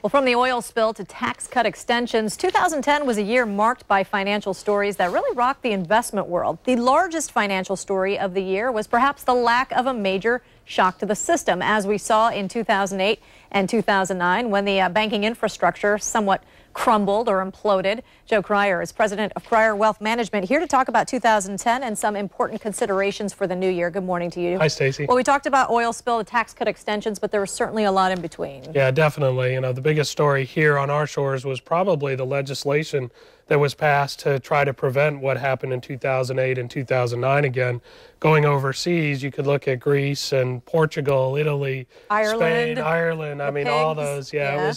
Well, from the oil spill to tax cut extensions, 2010 was a year marked by financial stories that really rocked the investment world. The largest financial story of the year was perhaps the lack of a major shock to the system, as we saw in 2008 and 2009 when the banking infrastructure somewhat crumbled or imploded. Joe Krier is president of Krier Wealth Management, here to talk about 2010 and some important considerations for the new year. Good morning to you. Hi, Stacy. Well, we talked about oil spill, the tax cut extensions, but there was certainly a lot in between. Yeah, definitely. You know, the biggest story here on our shores was probably the legislation that was passed to try to prevent what happened in 2008 and 2009 again. Going overseas, you could look at Greece and Portugal, Italy, Spain, Ireland. I mean, all those. Yeah.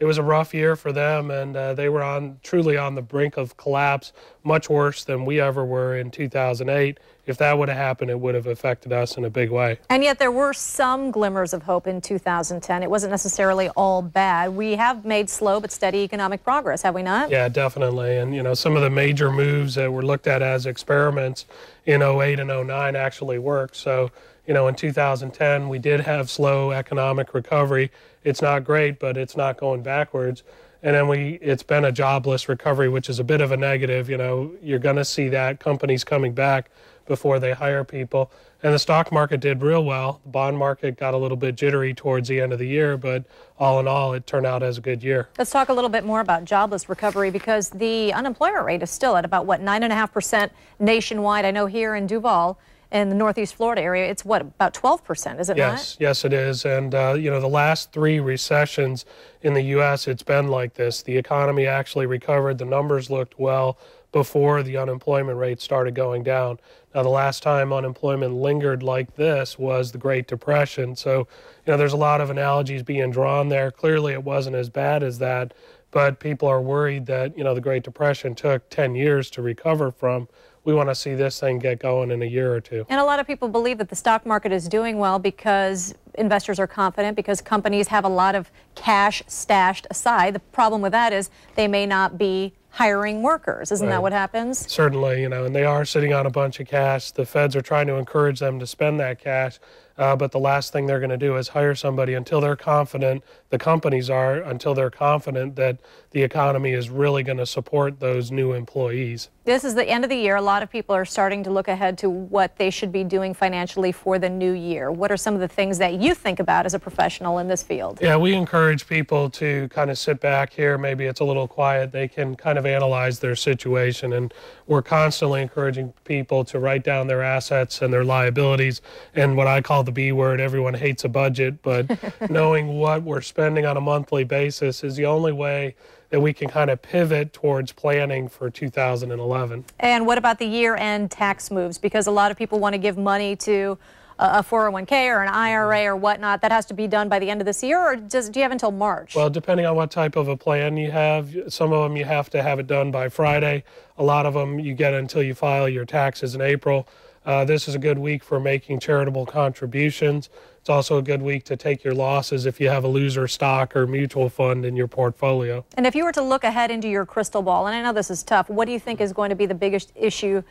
It was a rough year for them, and they were truly on the brink of collapse, much worse than we ever were in 2008. If that would have happened, it would have affected us in a big way. And yet there were some glimmers of hope in 2010. It wasn't necessarily all bad. We have made slow but steady economic progress, have we not? Yeah, definitely. And, you know, some of the major moves that were looked at as experiments in 08 and 09 actually worked. So, you know, in 2010, we did have slow economic recovery. It's not great, but it's not going backwards. And then it's been a jobless recovery, which is a bit of a negative. You know, you're going to see that companies coming back before they hire people. And the stock market did real well. The bond market got a little bit jittery towards the end of the year, but all in all, it turned out as a good year. Let's talk a little bit more about jobless recovery, because the unemployment rate is still at about, 9.5% nationwide. I know here in Duval, in the Northeast Florida area, it's about 12%, is it not? Yes, it is. And, you know, the last 3 recessions in the U.S., it's been like this. The economy actually recovered. The numbers looked well before the unemployment rate started going down. Now, the last time unemployment lingered like this was the Great Depression. So, you know, there's a lot of analogies being drawn there. Clearly, it wasn't as bad as that, but people are worried that, you know, the Great Depression took 10 years to recover from. We want to see this thing get going in a year or two. And a lot of people believe that the stock market is doing well because investors are confident, because companies have a lot of cash stashed aside. The problem with that is they may not be hiring workers. Isn't that what happens? Certainly, you know, and they are sitting on a bunch of cash. The feds are trying to encourage them to spend that cash, but the last thing they're going to do is hire somebody until they're confident, the companies are, until they're confident that the economy is really going to support those new employees. This is the end of the year. A lot of people are starting to look ahead to what they should be doing financially for the new year. What are some of the things that you think about as a professional in this field? Yeah, we encourage people to kind of sit back here. Maybe it's a little quiet. They can kind of analyze their situation, and we're constantly encouraging people to write down their assets and their liabilities, and what I call the B word. Everyone hates a budget, but knowing what we're spending on a monthly basis is the only way that we can kind of pivot towards planning for 2011. And what about the year-end tax moves? Because a lot of people want to give money to a 401k or an IRA or whatnot. That has to be done by the end of this year, or do you have until March? Well, depending on what type of a plan you have, some of them you have to have it done by Friday. A lot of them you get until you file your taxes in April. This is a good week for making charitable contributions. It's also a good week to take your losses if you have a loser stock or mutual fund in your portfolio. And if you were to look ahead into your crystal ball, and I know this is tough, what do you think is going to be the biggest issue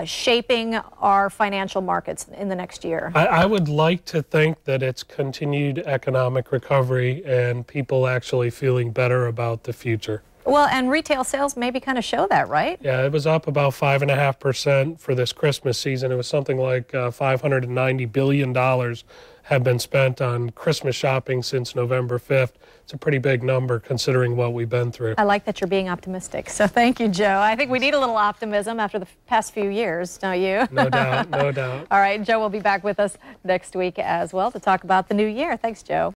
shaping our financial markets in the next year? I would like to think that it's continued economic recovery and people actually feeling better about the future. Well, and retail sales maybe kind of show that, right? Yeah, it was up about 5.5% for this Christmas season. It was something like $590 billion have been spent on Christmas shopping since November 5th. It's a pretty big number considering what we've been through. I like that you're being optimistic. So thank you, Joe. I think we need a little optimism after the past few years, don't you? No doubt, no doubt. All right, Joe will be back with us next week as well to talk about the new year. Thanks, Joe.